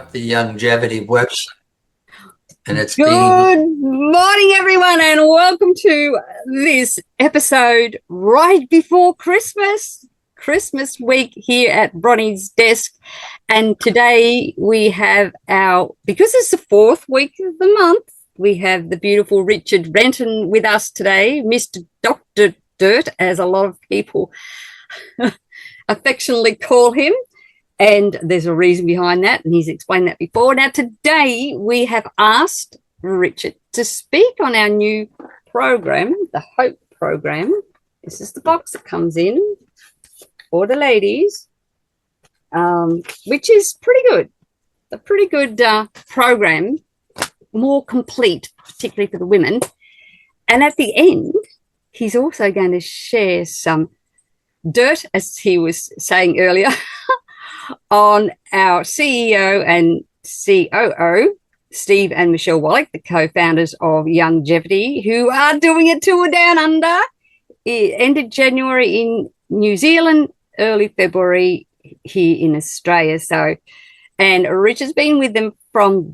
up the longevity website, and it's Good morning, everyone, and welcome to this episode right before Christmas week here at Bronie's desk. And today we have because it's the fourth week of the month, we have the beautiful Richard Renton with us today, Mr. Dr. Dirt, as a lot of people affectionately call him. And there's a reason behind that, and he's explained that before. Now, today we have asked Richard to speak on our new program, the Hope program. This is the box that comes in for the ladies, which is pretty good. A pretty good program, more complete, particularly for the women. And at the end, he's also going to share some dirt, as he was saying earlier, on our CEO and COO, Steve and Michelle Wallach, the co-founders of Youngevity, who are doing a tour down under. It ended January in New Zealand, early February here in Australia. And Richard's been with them from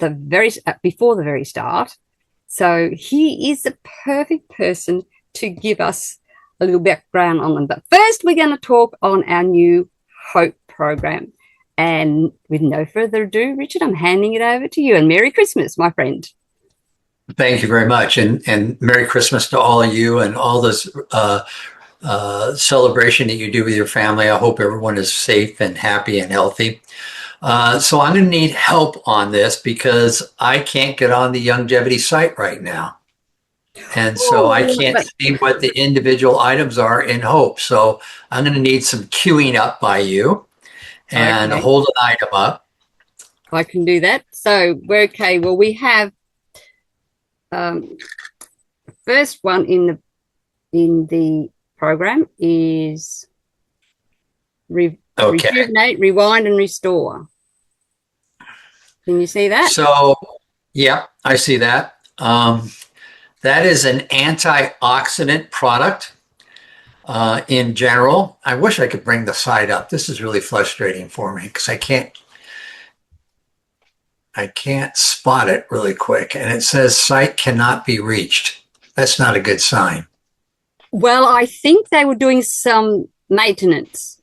before the very start. So he is the perfect person to give us a little background on them. But first, we're going to talk on our new Hope program. And with no further ado, Richard, I'm handing it over to you. And Merry Christmas, my friend. Thank you very much. And Merry Christmas to all of you and all this celebration that you do with your family. I hope everyone is safe and happy and healthy. So I'm going to need help on this because I can't get on the Youngevity site right now. And so I can't see what the individual items are in Hope. So I'm going to need some queuing up by you. And hold an item up. I can do that. So we're okay. Well, we have first one in the program is rejuvenate, rewind, and restore. Can you see that? So, yeah, I see that. That is an antioxidant product. In general, I wish I could bring the site up. This is really frustrating for me because I can't spot it really quick. And it says site cannot be reached. That's not a good sign. Well, I think they were doing some maintenance.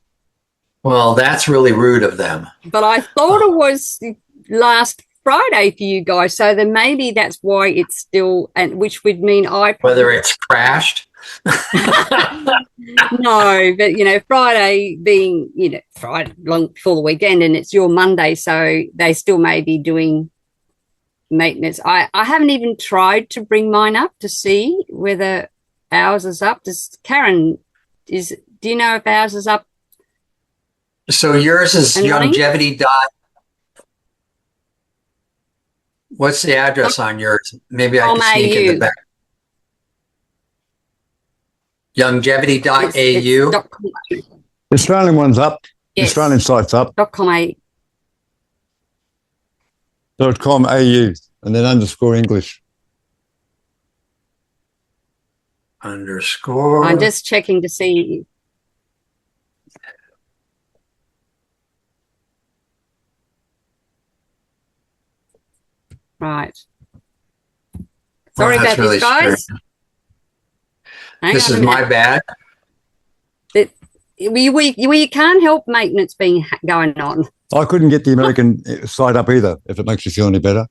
Well, that's really rude of them. But I thought it was last Friday for you guys. So then maybe that's why it's still, and which would mean whether it's crashed. No, but Friday being Friday long before the weekend, and it's your Monday, so they still may be doing maintenance. I haven't even tried to bring mine up to see whether ours is up. Do you know if ours is up? So yours is Youngevity What's the address on yours? Maybe I can sneak in the back. Youngevity.au. The Australian one's up. Yes. The Australian site's up. .com.au. .com.au and then underscore English. Underscore. I'm just checking to see. Right. Sorry about really this, guys. This is my bad. We can't help maintenance going on. I couldn't get the American site up either, if it makes you feel any better.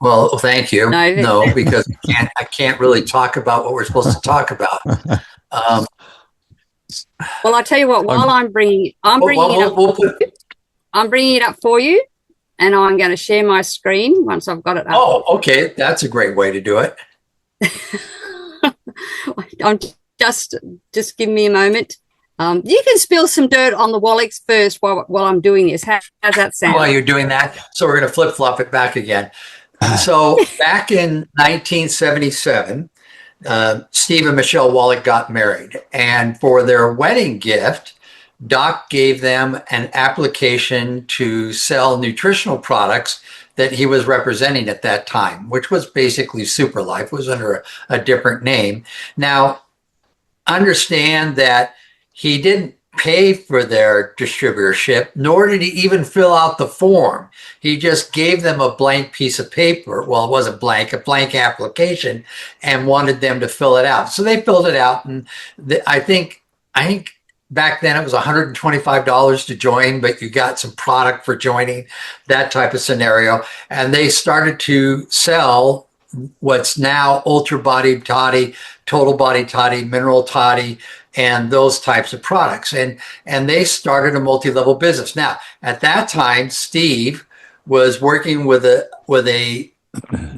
Well, thank you. No, because I can't really talk about what we're supposed to talk about. Well, I tell you what. While I'm bringing it up for you, and I'm going to share my screen once I've got it up. Oh, okay. That's a great way to do it. I'm just give me a moment. You can spill some dirt on the Wallachs first while I'm doing this. How's that sound? While you're doing that, so we're going to flip-flop it back again. So back in 1977, Steve and Michelle Wallach got married, and for their wedding gift, Doc gave them an application to sell nutritional products that he was representing at that time, which was basically Super Life, was under a different name. Now, understand that he didn't pay for their distributorship, nor did he even fill out the form. He just gave them a blank piece of paper. Well, it wasn't blank, a blank application, and wanted them to fill it out. So they filled it out, and I think back then it was $125 to join, but you got some product for joining, that type of scenario. And they started to sell what's now ultra body toddy, total body toddy, mineral toddy, and those types of products. And they started a multi-level business. Now, at that time, Steve was working with a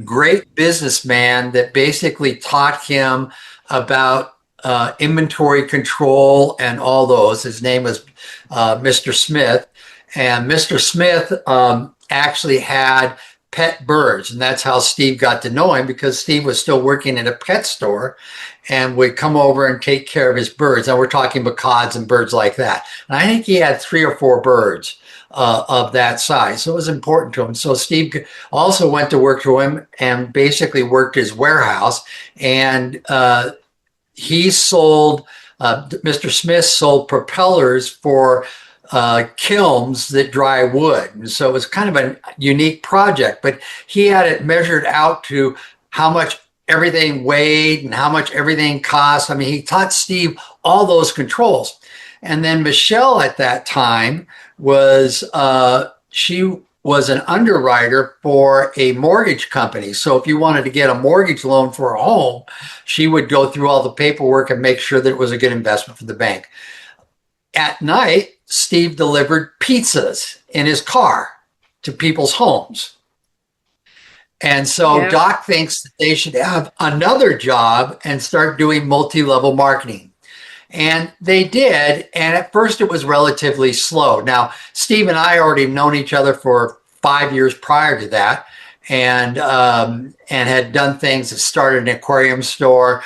great businessman that basically taught him about inventory control and all those. His name was Mr. Smith. And Mr. Smith actually had pet birds. And that's how Steve got to know him, because Steve was still working at a pet store and would come over and take care of his birds. Now we're talking macaws and birds like that. And I think he had 3 or 4 birds of that size. So it was important to him. So Steve also went to work for him and basically worked his warehouse. And he sold, Mr. Smith sold propellers for kilns that dry wood. And so it was kind of a unique project, but he had it measured out to how much everything weighed and how much everything cost. I mean, he taught Steve all those controls. And then Michelle at that time was, she was an underwriter for a mortgage company. So if you wanted to get a mortgage loan for a home, she would go through all the paperwork and make sure that it was a good investment for the bank. At night, Steve delivered pizzas in his car to people's homes. And so Doc thinks that they should have another job and start doing multi-level marketing. And they did. And at first it was relatively slow. Now, Steve and I already known each other for 5 years prior to that, and had done things that started an aquarium store.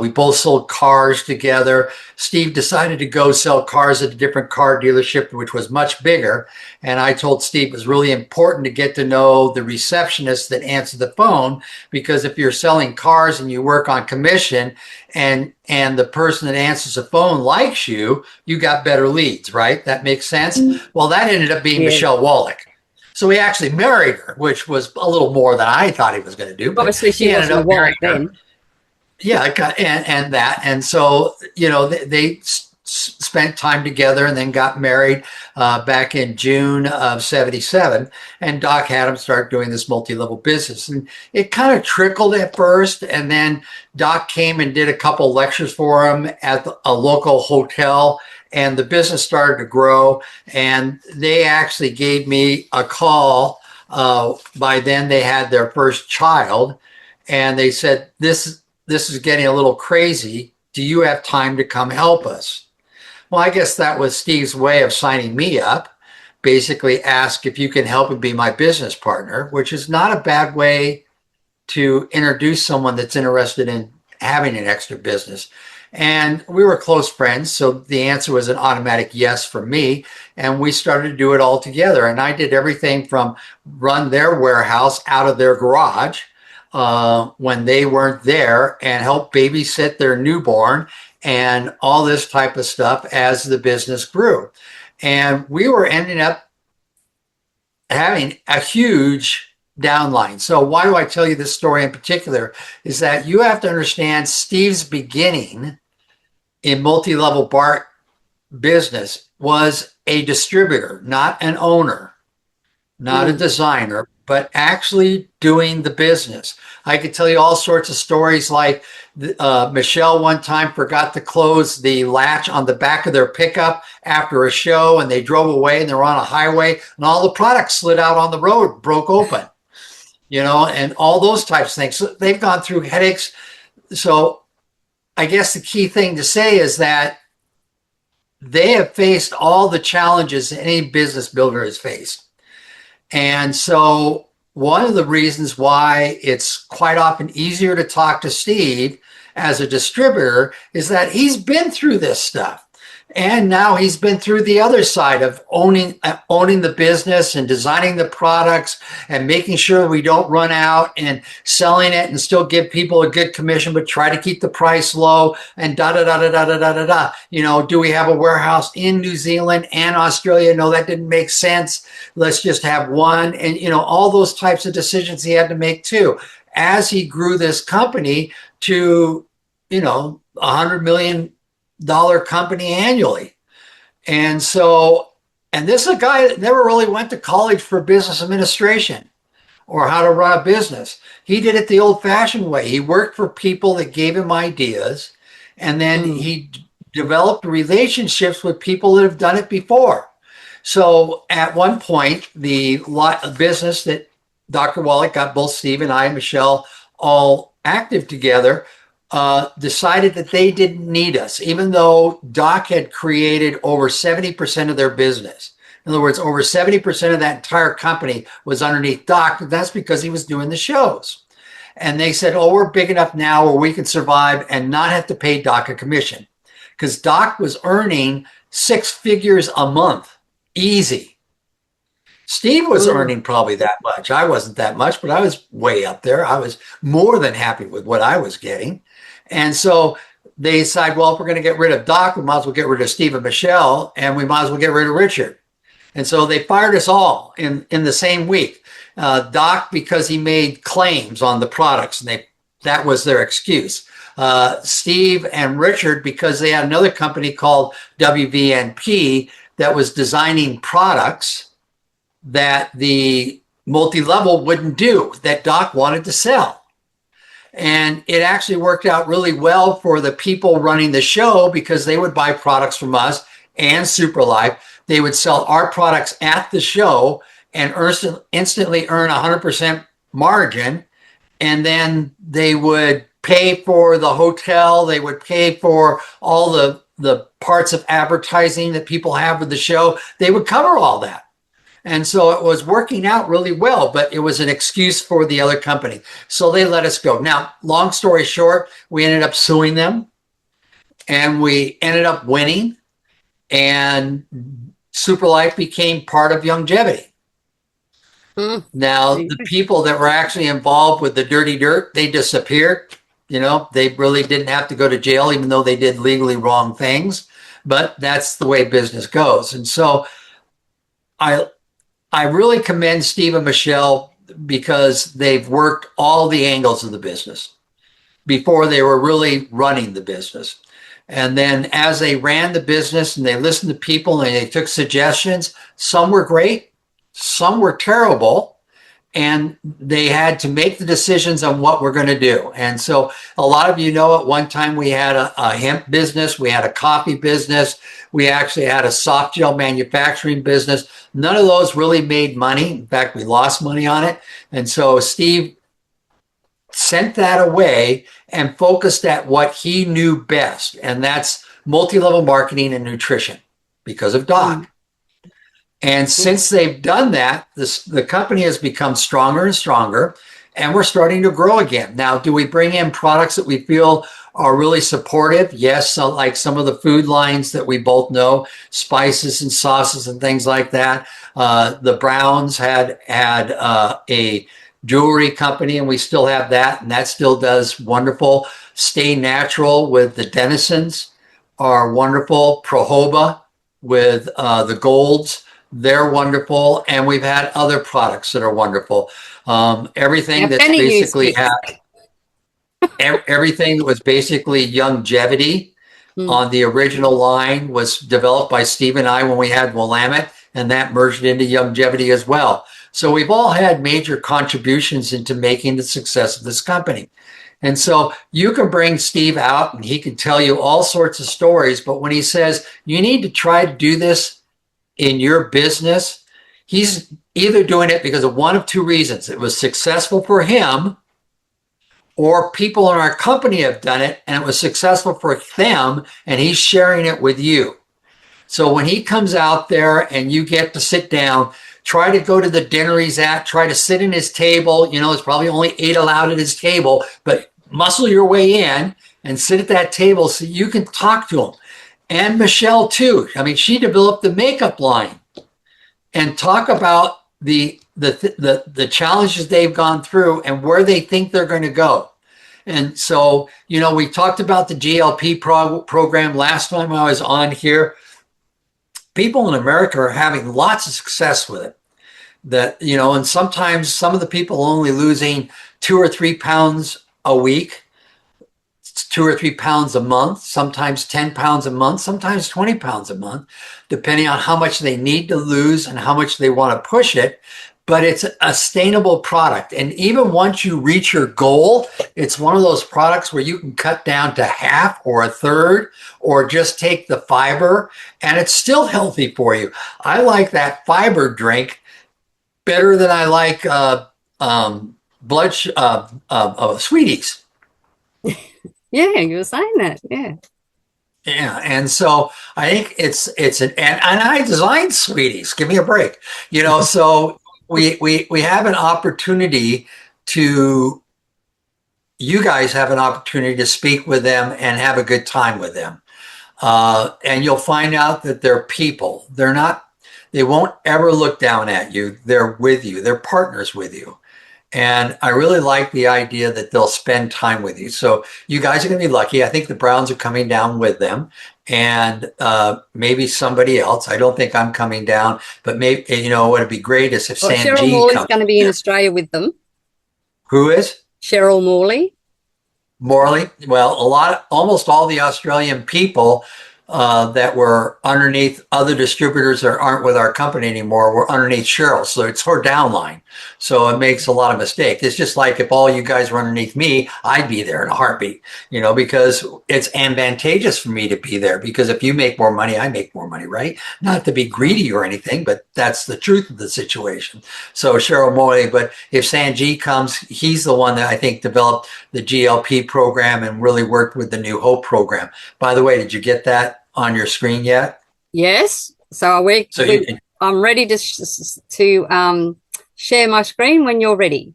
We both sold cars together. Steve decided to go sell cars at a different car dealership, which was much bigger. And I told Steve it was really important to get to know the receptionist that answered the phone, because if you're selling cars and you work on commission and the person that answers the phone likes you, you got better leads, right? That makes sense. Well, that ended up being Michelle Wallach. So he actually married her, which was a little more than I thought he was going to do. Obviously, she ended up marrying then. Yeah, and that. And so, you know, they spent time together and then got married back in June of 77. And Doc had him start doing this multi-level business. And it kind of trickled at first. And then Doc came and did a couple lectures for him at a local hotel. And the business started to grow, and they actually gave me a call. By then they had their first child, and they said, this is getting a little crazy. Do you have time to come help us? Well, I guess that was Steve's way of signing me up, basically ask if you can help and be my business partner, which is not a bad way to introduce someone that's interested in having an extra business. And we were close friends, so the answer was an automatic yes for me. And we started to do it all together. And I did everything from run their warehouse out of their garage when they weren't there, and help babysit their newborn and all this type of stuff as the business grew. And we were ending up having a huge downline. So why do I tell you this story in particular? Is that you have to understand Steve's beginning in multi-level bar business was a distributor, not an owner, not a designer, but actually doing the business. I could tell you all sorts of stories, like Michelle one time forgot to close the latch on the back of their pickup after a show, and they drove away and they were on a highway and all the products slid out on the road, broke open, you know, and all those types of things. So they've gone through headaches. So I guess the key thing to say is that they have faced all the challenges any business builder has faced. And so one of the reasons why it's quite often easier to talk to Steve as a distributor is that he's been through this stuff. And now he's been through the other side of owning the business and designing the products and making sure we don't run out, and selling it and still give people a good commission, but try to keep the price low, and da da da da da da da da da. You know, do we have a warehouse in New Zealand and Australia? No, that didn't make sense. Let's just have one. And, you know, all those types of decisions he had to make too, as he grew this company to, you know, $100 million company annually. And so, and this is a guy that never really went to college for business administration or how to run a business. He did it the old fashioned way. He worked for people that gave him ideas, and then he developed relationships with people that have done it before. So at one point, the business that Dr. Wallach got both Steve and I and Michelle all active together, decided that they didn't need us, even though Doc had created over 70% of their business. In other words, over 70% of that entire company was underneath Doc. That's because he was doing the shows. And they said, oh, we're big enough now where we can survive and not have to pay Doc a commission. Because Doc was earning 6 figures a month, easy. Steve was earning probably that much. I wasn't that much, but I was way up there. I was more than happy with what I was getting. And so they decide, well, if we're going to get rid of Doc, we might as well get rid of Steve and Michelle, and we might as well get rid of Richard. And so they fired us all in the same week. Doc, because he made claims on the products, and that was their excuse. Steve and Richard, because they had another company called WVNP that was designing products that the multi-level wouldn't do, that Doc wanted to sell. And it actually worked out really well for the people running the show, because they would buy products from us and Superlife. They would sell our products at the show and instantly earn 100% margin. And then they would pay for the hotel. They would pay for all the parts of advertising that people have with the show. They would cover all that. And so it was working out really well, but it was an excuse for the other company. So they let us go. Now, long story short, we ended up suing them, and we ended up winning, and Superlife became part of Longevity. Now, the people that were actually involved with the dirty dirt, they disappeared. You know, they really didn't have to go to jail, even though they did legally wrong things. But that's the way business goes. And so I really commend Steve and Michelle, because they've worked all the angles of the business before they were really running the business. And then as they ran the business and they listened to people and they took suggestions, some were great, some were terrible, and they had to make the decisions on what we're going to do. And so a lot of you know, at one time we had a hemp business, we had a coffee business, we actually had a soft gel manufacturing business. None of those really made money. In fact, we lost money on it. And so Steve sent that away and focused at what he knew best, and that's multi-level marketing and nutrition, because of Doc. And since they've done that, the company has become stronger and stronger, and we're starting to grow again. Now, do we bring in products that we feel are really supportive? Yes, so like some of the food lines that we both know, spices and sauces and things like that. The Browns had a jewelry company, and we still have that, and that still does wonderful. Stay Natural with the Denizens are wonderful. Prohoba with the Golds, they're wonderful. And we've had other products that are wonderful. Everything that's basically everything that was basically Longevity on the original line was developed by Steve and I when we had Willamette, and that merged into Longevity as well. So we've all had major contributions into making the success of this company. And so you can bring Steve out and he can tell you all sorts of stories, but when he says you need to try to do this in your business, he's either doing it because of one of two reasons. It was successful for him, or people in our company have done it and it was successful for them, and he's sharing it with you. So when he comes out there and you get to sit down, try to go to the dinner he's at, try to sit in his table. You know, there's probably only 8 allowed at his table, but muscle your way in and sit at that table so you can talk to him. and Michelle too. I mean, she developed the makeup line, and talk about the challenges they've gone through and where they think they're going to go. And so, you know, we talked about the GLP program last time I was on here. People in America are having lots of success with it. That, you know, and sometimes some of the people only losing 2 or 3 pounds a week, 2 or 3 pounds a month, sometimes 10 pounds a month, sometimes 20 pounds a month, depending on how much they need to lose and how much they want to push it. But it's a sustainable product. And even once you reach your goal, it's one of those products where you can cut down to half or a third, or just take the fiber, and it's still healthy for you. I like that fiber drink better than I like sweeties. Yeah, you were saying that. Yeah. Yeah, and so I think it's and I designed sweeties. Give me a break, you know. So we have an opportunity to, you guys have an opportunity to speak with them and have a good time with them, and you'll find out that they're people. They're not. They won't ever look down at you. They're with you. They're partners with you. And I really like the idea that they'll spend time with you. So you guys are going to be lucky. I think the Browns are coming down with them, and maybe somebody else. I don't think I'm coming down, but maybe, you know, what would be great is if Sanjay Cheryl Morley's comes. going to be in Australia with them. Who is? Cheryl Morley. Morley. Well, almost all the Australian people that were underneath other distributors that aren't with our company anymore were underneath Cheryl. So it's her downline. So it makes a lot of mistakes. It's just like if all you guys were underneath me, I'd be there in a heartbeat, you know, because it's advantageous for me to be there, because if you make more money, I make more money, right? Not to be greedy or anything, but that's the truth of the situation. So Cheryl Morley, but if Sanjay comes, he's the one that I think developed the GLP program and really worked with the New Hope program. By the way, did you get that on your screen yet? Yes. So I'm ready to share my screen when you're ready.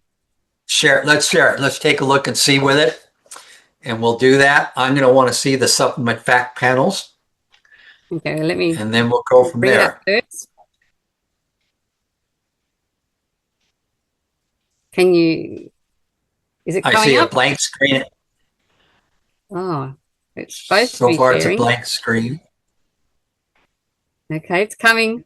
Share it. Let's share it. Let's take a look and see with it. And we'll do that. I'm going to want to see the supplement fact panels. Okay, let me. And then we'll go from there. Can you? Is it coming up? I see a blank screen. Oh, it's supposed to So be far, sharing. it's a blank screen. Okay, it's coming.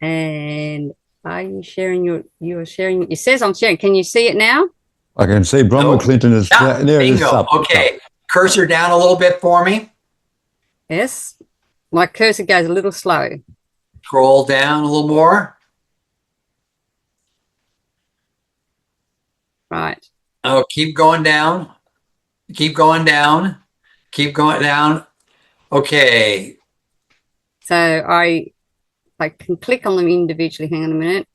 And are you sharing you are sharing, it says I'm sharing. Can you see it now? I can see Bronwyn Nope. Clinton is there. It is Bingo. up. Okay. Cursor down a little bit for me. Yes. My cursor goes a little slow. Scroll down a little more. Right. Oh, keep going down. Keep going down. Keep going down. Okay. So I can click on them individually. Hang on a minute.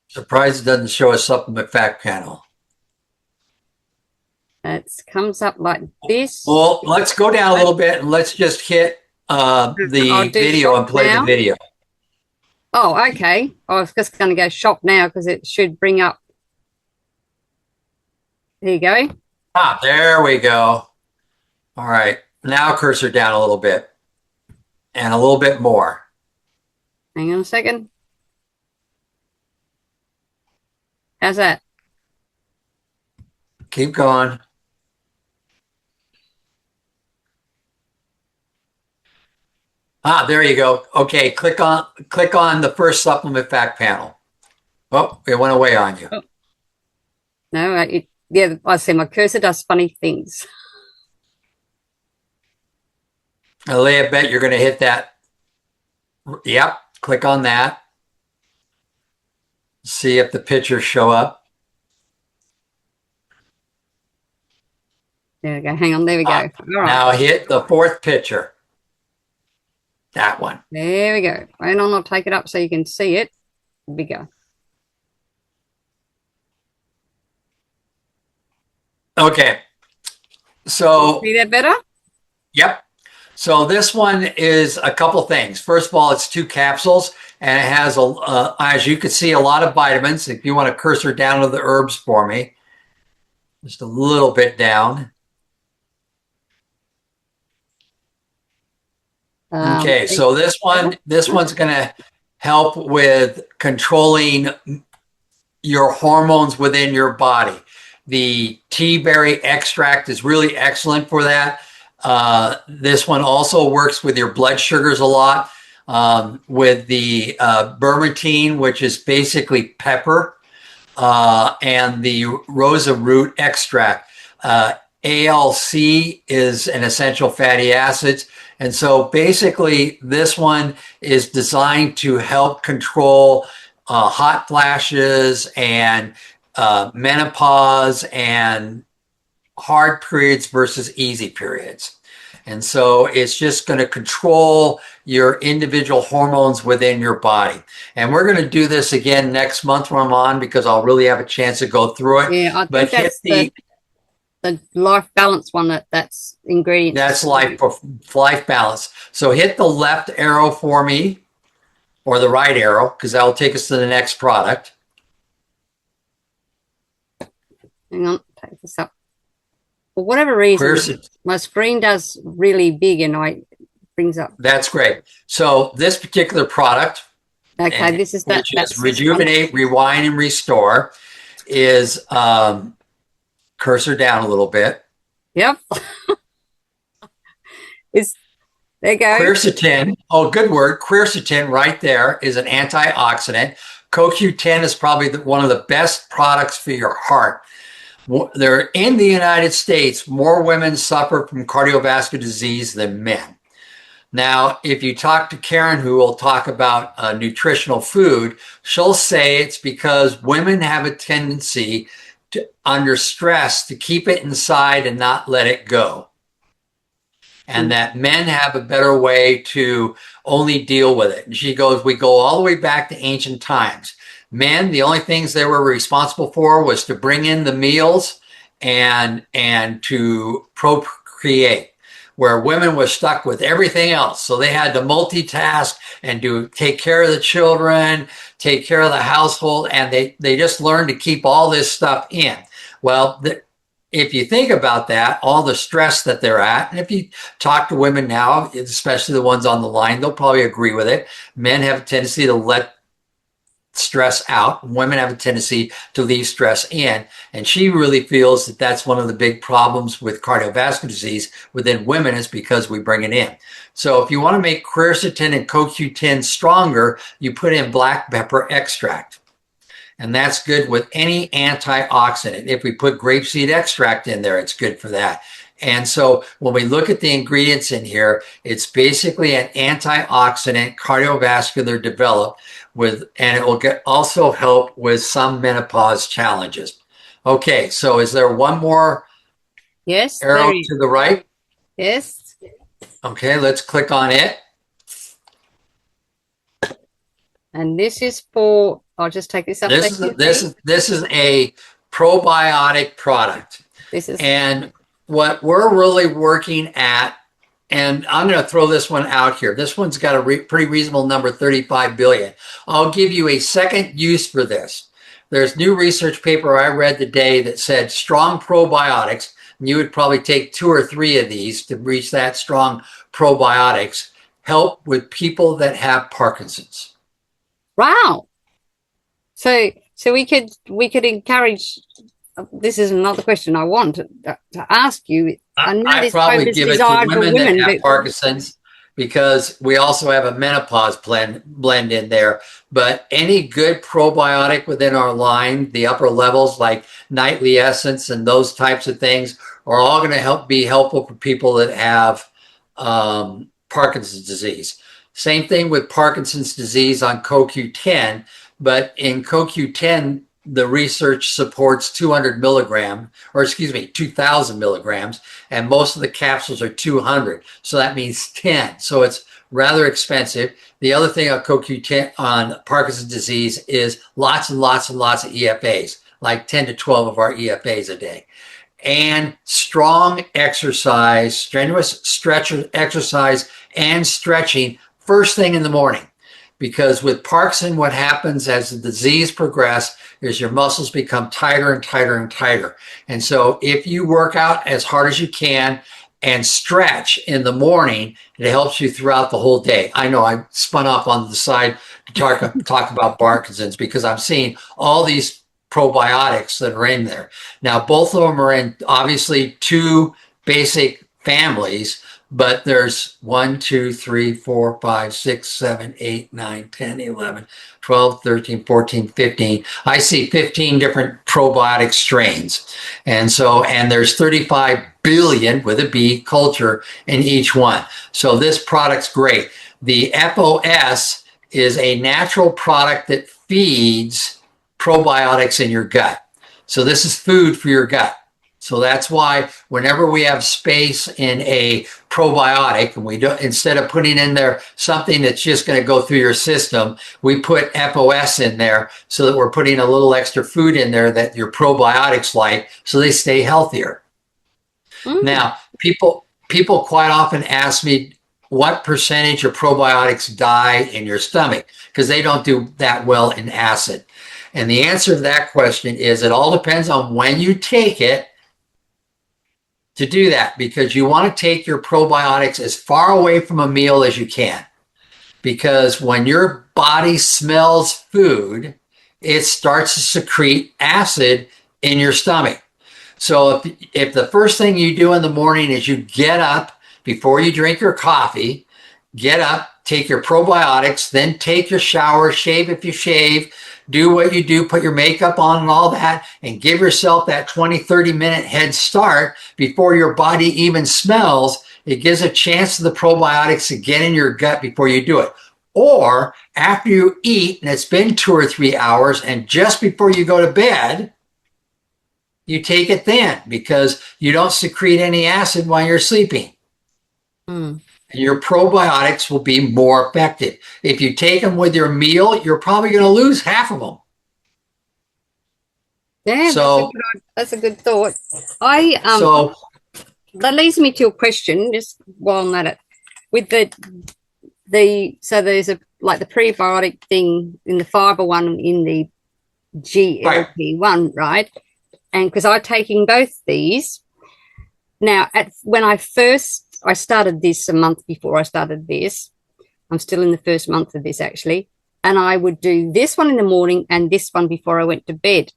Surprised it doesn't show a supplement fact panel. It comes up like this. Well, let's go down a little bit and let's just hit the video and play the video. Oh, okay. I was just going to go shop now because it should bring up. There you go. Ah, there we go. All right. Now cursor down a little bit and a little bit more. Hang on a second. How's that? Keep going. Ah, there you go. Okay, click on the first supplement fact panel. Oh, it went away on you. Oh. No, yeah, I see my cursor does funny things. I lay a bet you're going to hit that. Yep, click on that. See if the pictures show up. There we go. Hang on. There we go. All right. Now hit the fourth picture. That one. There we go. Hang on, I'll take it up so you can see it bigger. Okay. So See that better? Yep. So this one is a couple things. First of all, it's 2 capsules, and it has, as you can see, a lot of vitamins. If you want to cursor down to the herbs for me, just a little bit down. Okay, so this one's going to help with controlling your hormones within your body. The tea berry extract is really excellent for that. This one also works with your blood sugars a lot. With the bermantine, which is basically pepper, and the rosa root extract. ALC is an essential fatty acids. And so basically this one is designed to help control hot flashes and menopause and hard periods versus easy periods. And so it's just going to control your individual hormones within your body. And we're going to do this again next month when I'm on, because I'll really have a chance to go through it. Yeah, I think that's the life balance one, that's ingredients. That's life balance. So hit the left arrow for me, or the right arrow, because that will take us to the next product. Hang on, take this up. For whatever reason, my screen does really big and it brings up. That's great. So this particular product, okay, this is that. Which is Rejuvenate, Rewind, and Restore, is cursor down a little bit. Yep. There you go. Quercetin. Oh, good word. Quercetin right there is an antioxidant. CoQ10 is probably one of the best products for your heart. There, in the United States, more women suffer from cardiovascular disease than men. Now, if you talk to Karen, who will talk about nutritional food, she'll say it's because women have a tendency to, under stress, to keep it inside and not let it go. And that men have a better way to only deal with it. And she goes, we go all the way back to ancient times. Men, the only things they were responsible for was to bring in the meals and to procreate, where women were stuck with everything else. So they had to multitask and take care of the children, take care of the household, and they just learned to keep all this stuff in. Well, if you think about that, all the stress that they're at, and if you talk to women now, especially the ones on the line, they'll probably agree with it. Men have a tendency to let stress out. Women have a tendency to leave stress in. And she really feels that that's one of the big problems with cardiovascular disease within women, is because we bring it in. So if you want to make quercetin and CoQ10 stronger, you put in black pepper extract. And that's good with any antioxidant. If we put grapeseed extract in there, it's good for that. And so when we look at the ingredients in here, it's basically an antioxidant, cardiovascular developed and it will also help with some menopause challenges. Okay, so is there one more arrow to the right? Yes. Okay, let's click on it. And this is for, I'll just take this up. This is a probiotic product. And what we're really working at, and I'm going to throw this one out here. This one's got a pretty reasonable number, 35 billion. I'll give you a second use for this. There's new research paper I read today that said strong probiotics, and you would probably take 2 or 3 of these to reach that strong probiotics, help with people that have Parkinson's. Wow. So we could encourage. This is another question I want to ask you. I'd probably give it to women that have Parkinson's, because we also have a menopause blend in there. But any good probiotic within our line, the upper levels like Nightly Essence and those types of things, are all going to be helpful for people that have Parkinson's disease. Same thing with Parkinson's disease on CoQ10, but in CoQ10, the research supports 200 milligrams, or excuse me, 2,000 milligrams, and most of the capsules are 200. So that means 10. So it's rather expensive. The other thing on CoQ10 on Parkinson's disease is lots and lots and lots of EFAs, like 10 to 12 of our EFAs a day. And strong exercise, strenuous exercise and stretching first thing in the morning. Because with Parkinson, what happens as the disease progresses is your muscles become tighter and tighter and tighter. And so if you work out as hard as you can and stretch in the morning. It helps you throughout the whole day. I know I spun off on the side to talk about Parkinson's because I'm seeing all these probiotics that are in there. Now, both of them are in obviously two basic families, but there's 1, 2, 3, 4, 5, 6, 7, 8, 9, 10, 11, 12, 13, 14, 15. I see 15 different probiotic strains. And there's 35 billion with a B culture in each one. So this product's great. The FOS is a natural product that feeds probiotics in your gut. So this is food for your gut. So that's why whenever we have space in a probiotic, and we don't, instead of putting in there something that's just going to go through your system, we put FOS in there so that we're putting a little extra food in there that your probiotics like, so they stay healthier. Now, people quite often ask me what percentage of probiotics die in your stomach because they don't do that well in acid. And the answer to that question is it all depends on when you take it to do that, because you want to take your probiotics as far away from a meal as you can. Because when your body smells food, it starts to secrete acid in your stomach. So if the first thing you do in the morning is you get up before you drink your coffee, get up, take your probiotics, then take your shower, shave if you shave, do what you do, put your makeup on and all that, and give yourself that 20, 30-minute head start before your body even smells. It gives a chance to the probiotics to get in your gut before you do it. Or after you eat, and it's been 2 or 3 hours, and just before you go to bed, you take it then, because you don't secrete any acid while you're sleeping. And your probiotics will be more effective. If you take them with your meal, you're probably going to lose half of them. Yeah, so that's a good thought. That leads me to your question, just while I'm at it. With so there's the prebiotic thing in the fiber one in the GLP-1, right? And because I'm taking both these now, when I started this a month before I started this. I'm still in the first month of this, actually. And I would do this one in the morning and this one before I went to bed.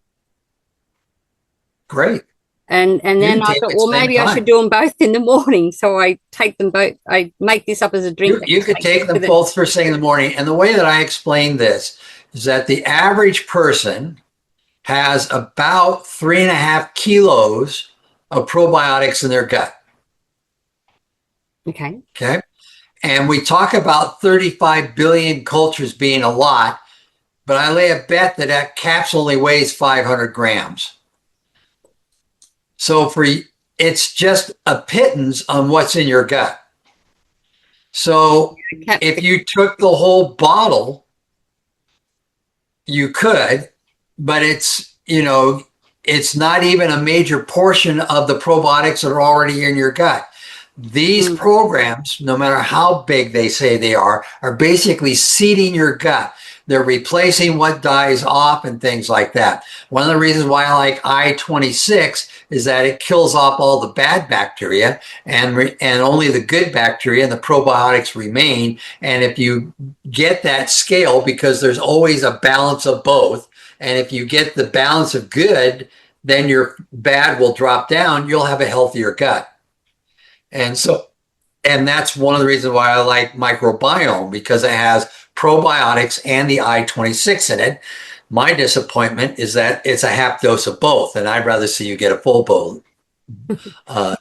Great. And then I thought, well, maybe I should do them both in the morning. So I take them both. I make this up as a drink. You could take them both first thing in the morning. And the way that I explain this is that the average person has about 3.5 kilos of probiotics in their gut. Okay. And we talk about 35 billion cultures being a lot, but I lay a bet that capsule only weighs 500 grams. So it's just a pittance on what's in your gut. So if you took the whole bottle, you could, but it's not even a major portion of the probiotics that are already in your gut. These programs, no matter how big they say they are basically seeding your gut. They're replacing what dies off and things like that. One of the reasons why I like I-26 is that it kills off all the bad bacteria and only the good bacteria and the probiotics remain. And if you get that scale, because there's always a balance of both, and if you get the balance of good, then your bad will drop down. You'll have a healthier gut. And that's one of the reasons why I like microbiome, because it has probiotics and the I-26 in it. My disappointment is that it's a half dose of both, and I'd rather see you get a full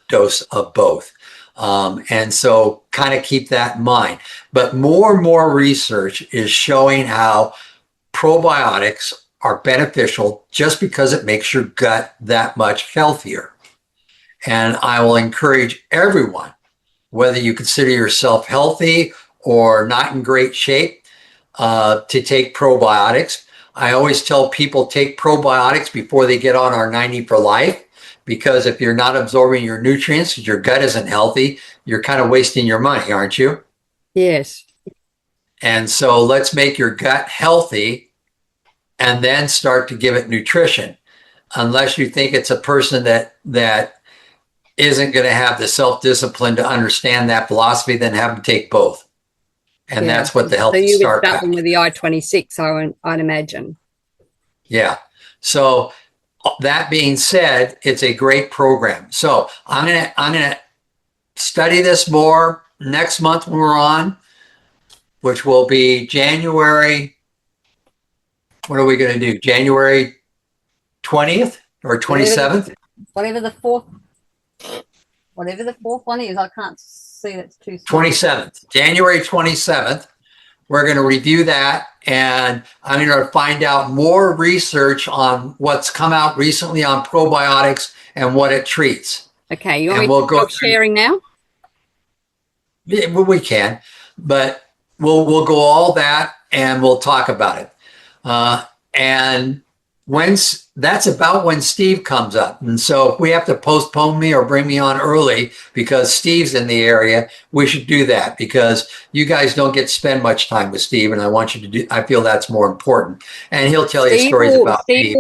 dose of both. And so kind of keep that in mind. But more and more research is showing how probiotics are beneficial just because it makes your gut that much healthier. And I will encourage everyone, whether you consider yourself healthy or not in great shape, to take probiotics. I always tell people take probiotics before they get on our 90 for life, because if you're not absorbing your nutrients, your gut isn't healthy, you're kind of wasting your money, aren't you? Yes. And so let's make your gut healthy and then start to give it nutrition. Unless you think it's a person that isn't going to have the self-discipline to understand that philosophy, then have them take both. And that's what the healthy start back. So you would start with the I-26, I'd imagine. Yeah. So that being said, it's a great program. So I'm gonna study this more next month when we're on, which will be January. What are we going to do? January 20th or 27th? Whatever the fourth one is. I can't see, that's too small. 27th, January 27th. We're going to review that, and I'm going to find out more research on what's come out recently on probiotics and what it treats. Okay, you want me to go sharing now? Yeah, well, we can, but we'll go all that and we'll talk about it. And that's about when Steve comes up. And so if we have to postpone me or bring me on early because Steve's in the area, we should do that, because you guys don't get to spend much time with Steve, and I want you to do. I feel that's more important. And he'll tell you stories about Steve,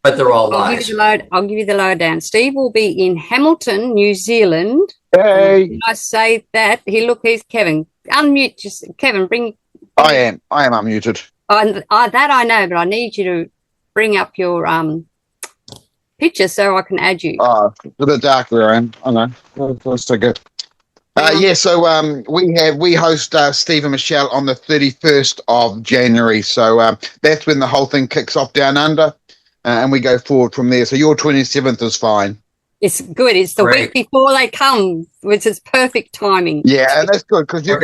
but they're all lies. I'll give you the lowdown. Steve will be in Hamilton, New Zealand. Hey. I say that. Here's Kevin. Unmute. Just Kevin, bring. I am unmuted. That I know, but I need you to bring up your picture so I can add you. Oh, a bit darker, I am. I know. That's so good. So we host Steve and Michelle on the 31st of January. So that's when the whole thing kicks off down under, and we go forward from there. So your 27th is fine. It's good. It's the week before they come, which is perfect timing. Yeah, and that's good because you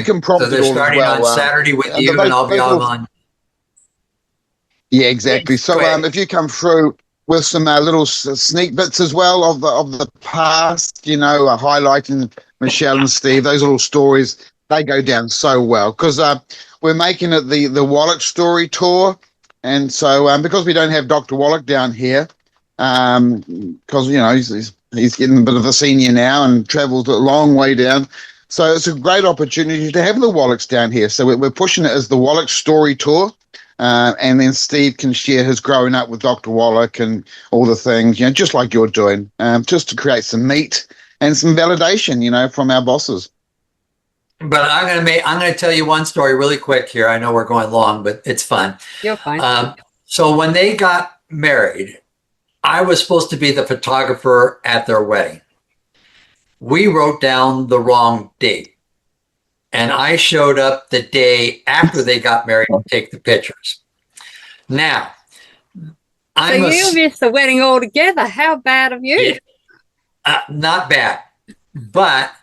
can prompt. So they're starting on Saturday with you, and I'll be on. Yeah, exactly. So if you come through with some little sneak bits as well of the past, highlighting Michelle and Steve, those little stories, they go down so well because we're making it the Wallach story tour, and so because we don't have Dr. Wallach down here, because he's getting a bit of a senior now and travels a long way down, so it's a great opportunity to have the Wallachs down here. So we're pushing it as the Wallach story tour. And then Steve can share his growing up with Dr. Wallach and all the things, just like you're doing, just to create some meat and some validation, from our bosses. But I'm going to tell you one story really quick here. I know we're going long, but it's fun. You're fine. So when they got married, I was supposed to be the photographer at their wedding. We wrote down the wrong date. And I showed up the day after they got married to take the pictures. Now, you missed the wedding altogether. How bad of you? Not bad. But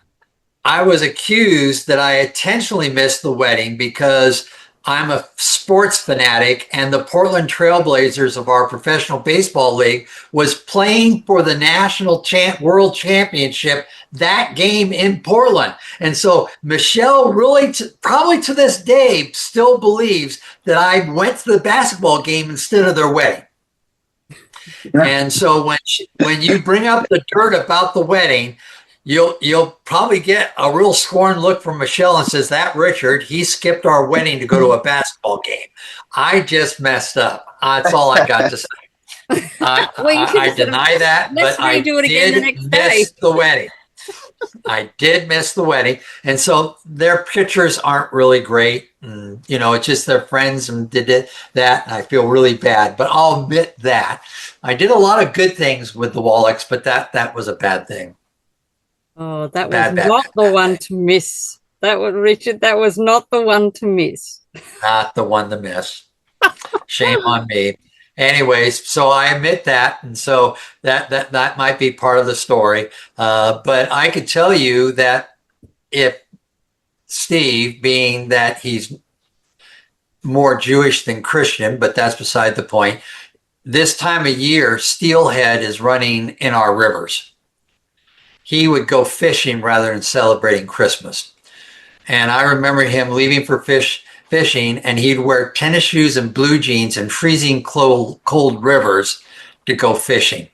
I was accused that I intentionally missed the wedding because I'm a sports fanatic, and the Portland Trailblazers of our professional baseball league was playing for the national world championship that game in Portland. And so Michelle really, probably to this day, still believes that I went to the basketball game instead of their wedding. Yeah. And so when you bring up the dirt about the wedding, you'll probably get a real scorned look from Michelle and says, that Richard, he skipped our wedding to go to a basketball game. I just messed up. That's all I got to say. I deny that, but I did miss the wedding. I did miss the wedding. And so their pictures aren't really great. And, it's just their friends and did that. And I feel really bad, but I'll admit that. I did a lot of good things with the Wallachs, but that was a bad thing. Oh, that was not the one to miss. That was Richard. That was not the one to miss. Not the one to miss. Shame on me. Anyways, so I admit that, and so that might be part of the story. But I could tell you that if Steve, being that he's more Jewish than Christian, but that's beside the point, this time of year, steelhead is running in our rivers. He would go fishing rather than celebrating Christmas. And I remember him leaving for fishing, and he'd wear tennis shoes and blue jeans in freezing cold rivers to go fishing.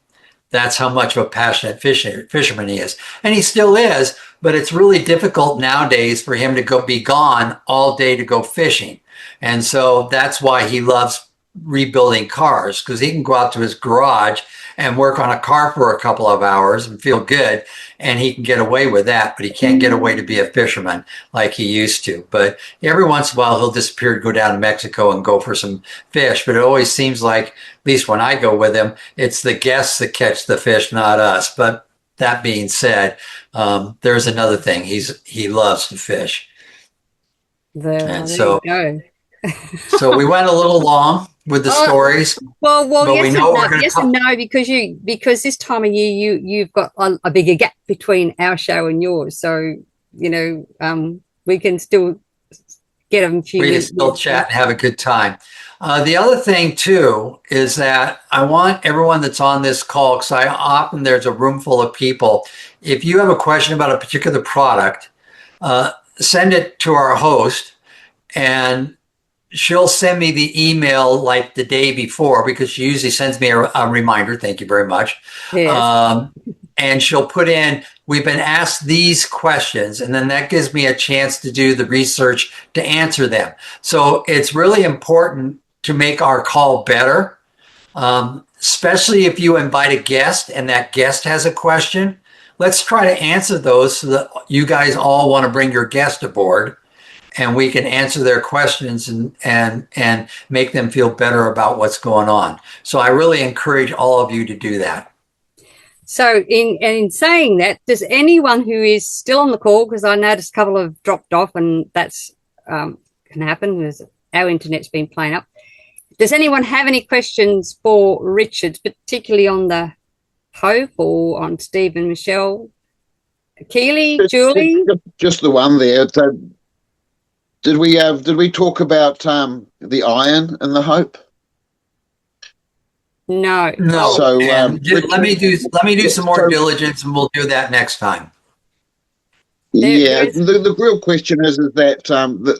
That's how much of a passionate fisherman he is. And he still is, but it's really difficult nowadays for him to be gone all day to go fishing. And so that's why he loves rebuilding cars, because he can go out to his garage and work on a car for a couple of hours and feel good, and he can get away with that, but he can't get away to be a fisherman like he used to. But every once in a while he'll disappear to go down to Mexico and go for some fish. But it always seems like, at least when I go with him, it's the guests that catch the fish, not us. But that being said, there's another thing. He loves to fish. There you go. So we went a little long with the stories. Well, but yes and no, because this time of year you've got a bigger gap between our show and yours. So we can still get a few. We can still chat and have a good time. The other thing too is that I want everyone that's on this call, because there's a room full of people. If you have a question about a particular product, send it to our host, and she'll send me the email like the day before, because she usually sends me a reminder. Thank you very much. Yes. And she'll put in, we've been asked these questions, and then that gives me a chance to do the research to answer them. So it's really important to make our call better, especially if you invite a guest and that guest has a question. Let's try to answer those so that you guys all want to bring your guest aboard, and we can answer their questions and make them feel better about what's going on. So I really encourage all of you to do that. So in saying that, does anyone who is still on the call, because I noticed a couple have dropped off, and that's can happen because our internet's been playing up. Does anyone have any questions for Richard, particularly on the Hope or on Steve and Michelle? Keely, Julie? Just the one there. So did we talk about the iron and the Hope? No. So let me do some more diligence, and we'll do that next time. The real question is that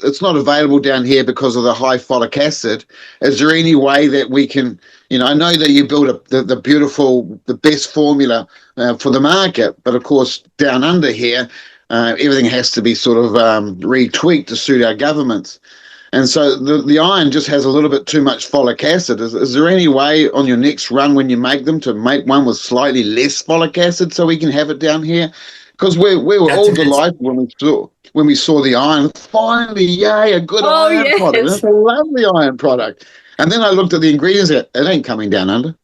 it's not available down here because of the high folic acid. Is there any way that we can, I know that you build the best formula for the market, but of course down under here, everything has to be sort of retweaked to suit our governments. And so the iron just has a little bit too much folic acid. Is there any way on your next run when you make them to make one with slightly less folic acid so we can have it down here? Because we were all delighted when we saw the iron. Finally, yay, a good iron product. It's a lovely iron product. And then I looked at the ingredients. It ain't coming down under.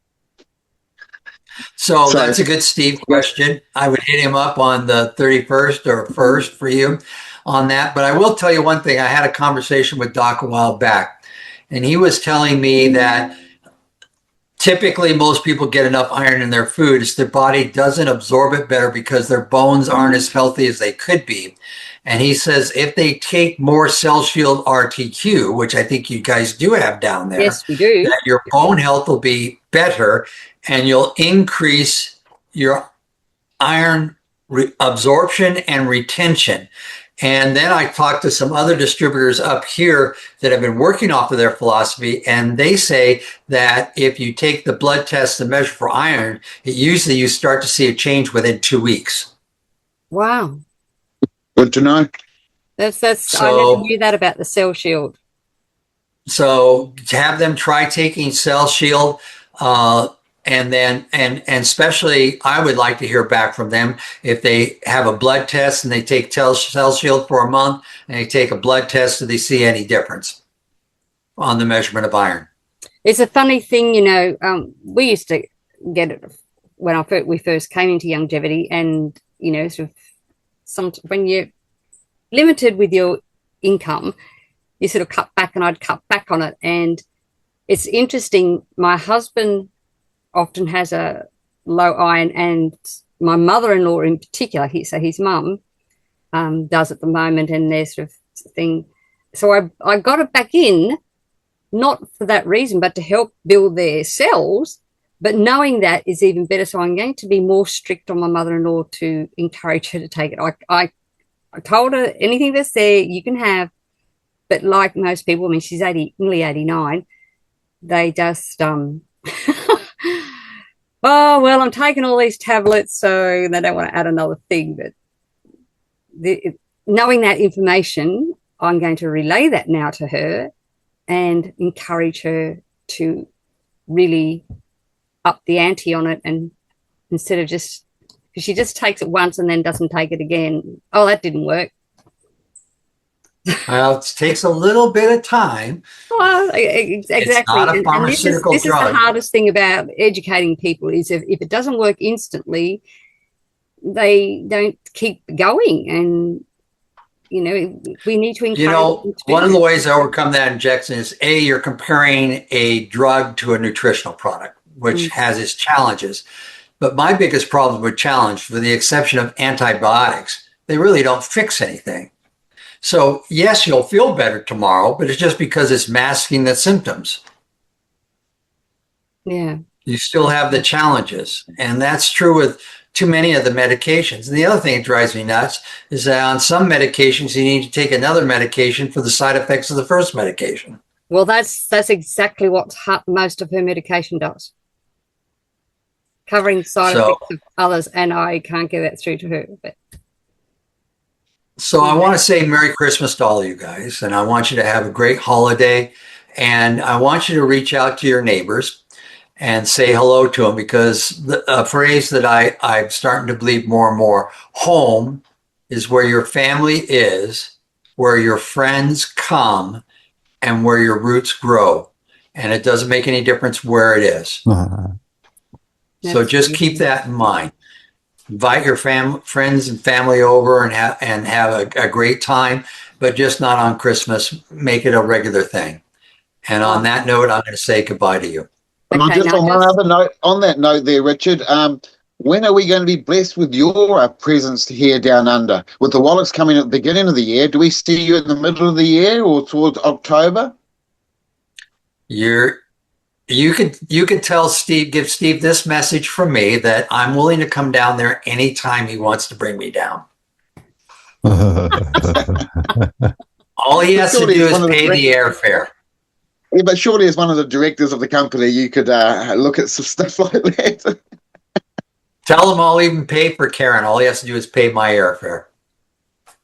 So that's a good Steve question. I would hit him up on the 31st or 1st for you on that. But I will tell you one thing. I had a conversation with Doc a while back, and he was telling me that typically most people get enough iron in their food. It's their body doesn't absorb it better because their bones aren't as healthy as they could be. And he says if they take more Cell Shield RTQ, which I think you guys do have down there, yes, we do, that your bone health will be better, and you'll increase your iron absorption and retention. And then I talked to some other distributors up here that have been working off of their philosophy, and they say that if you take the blood test to measure for iron, usually you start to see a change within 2 weeks. Wow. Good to know. That's I never knew that about the Cell Shield. So to have them try taking Cell Shield, and then, and especially I would like to hear back from them if they have a blood test and they take Cell Shield for a month and they take a blood test, do they see any difference on the measurement of iron? It's a funny thing, we used to get it when we first came into longevity, and, sort of when you're limited with your income, you sort of cut back, and I'd cut back on it. And it's interesting, my husband often has a low iron, and my mother-in-law in particular, his mum does at the moment, and there's sort of thing. So I got it back in, not for that reason, but to help build their cells. But knowing that is even better. So I'm going to be more strict on my mother-in-law to encourage her to take it. I told her anything that's there you can have, but like most people, I mean, she's nearly 89. They just oh, well, I'm taking all these tablets, so they don't want to add another thing. But knowing that information, I'm going to relay that now to her and encourage her to really up the ante on it, and instead of just, because she just takes it once and then doesn't take it again. Oh, that didn't work. Well, it takes a little bit of time. Well, exactly. It's not a pharmaceutical this is drug. the hardest thing about educating people is if it doesn't work instantly, they don't keep going. And, you know, we need to encourage them to one of the ways to overcome that injection is, A, you're comparing a drug to a nutritional product, which has its challenges. But my biggest problem with challenge, with the exception of antibiotics, they really don't fix anything. So yes, you'll feel better tomorrow, but it's just because it's masking the symptoms. Yeah. You still have the challenges. And that's true with too many of the medications. And the other thing that drives me nuts is that on some medications, you need to take another medication for the side effects of the first medication. Well, that's exactly what most of her medication does. Covering side effects of others, and I can't get that through to her. But so I want to say Merry Christmas to all of you guys, and I want you to have a great holiday, and I want you to reach out to your neighbors and say hello to them, because a phrase that I'm starting to believe more and more, home is where your family is, where your friends come, and where your roots grow. And it doesn't make any difference where it is. So just keep that in mind. Invite your friends and family over and have a great time, but just not on Christmas. Make it a regular thing. And on that note, I'm going to say goodbye to you. And Okay, just on one other note, on that note there, Richard, when are we going to be blessed with your presence here down under? With the Wallachs coming at the beginning of the year, do we see you in the middle of the year or towards October? You could tell Steve, give Steve this message from me, that I'm willing to come down there anytime he wants to bring me down. All he has to do is pay the airfare. Yeah, but surely as one of the directors of the company, you could look at some stuff like that. Tell him I'll even pay for Karen. All he has to do is pay my airfare.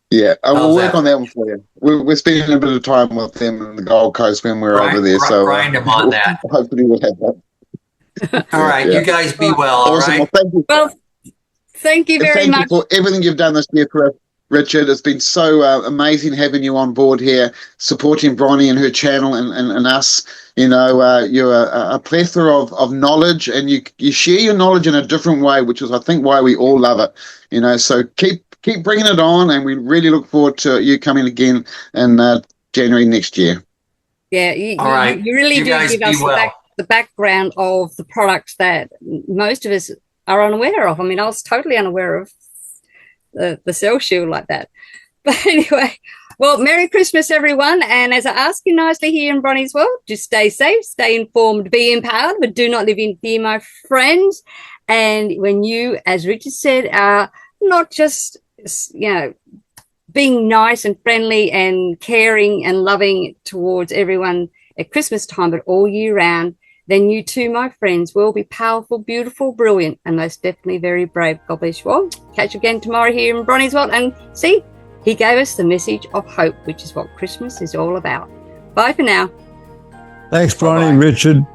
Yeah, I will work on that one for you. We're spending a bit of time with them in the Gold Coast when we're over there. So grind him on that. Hopefully we'll have that. All right, you guys be well. Awesome. All right. Well, thank you very much. Thank you for everything you've done this year for us, Richard. It's been so amazing having you on board here, supporting Bronie and her channel and us. You know, you're a plethora of knowledge, and you share your knowledge in a different way, which is, I think, why we all love it. You know, so keep bringing it on, and we really look forward to you coming again in January next year. Yeah, all right. You really do give us the background of the products that most of us are unaware of. I mean, I was totally unaware of the cell shield like that. But anyway, well, Merry Christmas, everyone. And as I ask you nicely here in Bronie's World, just stay safe, stay informed, be empowered, but do not live in fear, my friends. And when you, as Richard said, are not just, you know, being nice and friendly and caring and loving towards everyone at Christmas time, but all year round, then you too, my friends, will be powerful, beautiful, brilliant, and most definitely very brave. God bless you all. Catch you again tomorrow here in Bronie's World. And see, he gave us the message of hope, which is what Christmas is all about. Bye for now. Thanks, Bronie and Richard.